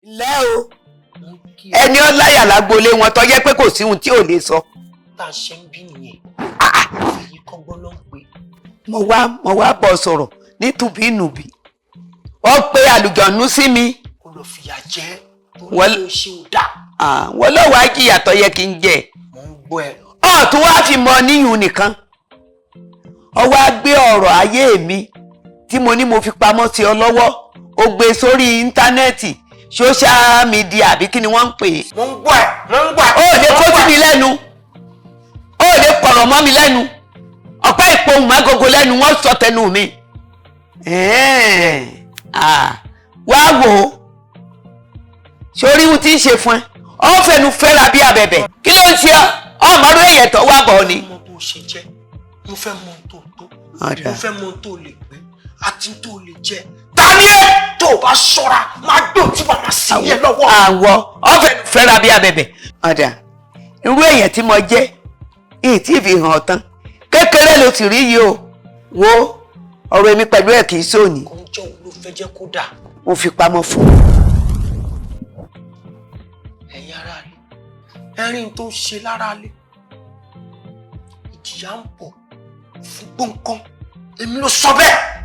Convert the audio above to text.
lẹ́ o ẹni ọláyà lágbolé wọn tó jẹ́ pé kò sí ohun tí ò lè sọ. tá a ṣe ń bí nìyẹn Feyikogbon ló ń pè. mo wá bọ̀ sọ̀rọ̀ nítùbínùbí ó pe àlùjọ̀nú sí mi. kó lọ fìyà jẹ wọ́n ló ṣe ò dá. wọ́n lọ́wọ́ ajíyà tó yẹ kí n jẹ. mo ń gbọ́ ẹ. tún wá fi mọ níyùn nìkan ó wá gbé ọ̀rọ̀ ayé mi tí mo ní mo fi pamọ́ sí ọ lọ́wọ́ ó gbé sórí íńtánẹ́ẹ̀tì social media àbí kí ni wọ́n ń pè é. mo ń gbọ́ ẹ mo ń gbọ́ ẹ. ó lè kó sí mi lẹ́nu ó lè pọ̀rọ̀ mọ́ mi lẹ́nu ọ̀pá ìpohùn mágogo lẹ́nu wọ́n sọ tẹnu mi. wá wò ó sórí ohun tí ń ṣe fún ẹ ọ fẹnu fẹ́ra bí abẹ̀bẹ̀ kí ló ń ṣe ọmọdún èyẹ tó wá bọ̀ ni. mo bó ṣe jẹ mo fẹ́ mọ tó tó mo fẹ́ mọ tó lè pé àti tó lè jẹ tani ẹ tó bá ṣọ́ra máa dùn tí bàbá sí yẹ lọ́wọ́. àwọ̀ ọ fẹnu fẹ́ra bí abẹ̀bẹ̀. ọ̀dà irú èyàn tí mo jẹ́ èyí tí fi hàn tán kékeré ló sì rí yìí o wo ọ̀rọ̀ èmi pẹ̀lú ẹ̀ kì í sóòní. ọjọ́ wo ló fẹ́ jẹ́ kó dà. mo fi pamọ́ fún un. ẹ̀yin ara rẹ̀ ẹ̀rín tó ṣe lára lé ìjìyà ń bọ̀ fún Gbóǹkan èmi ló sọ bẹ́ẹ̀.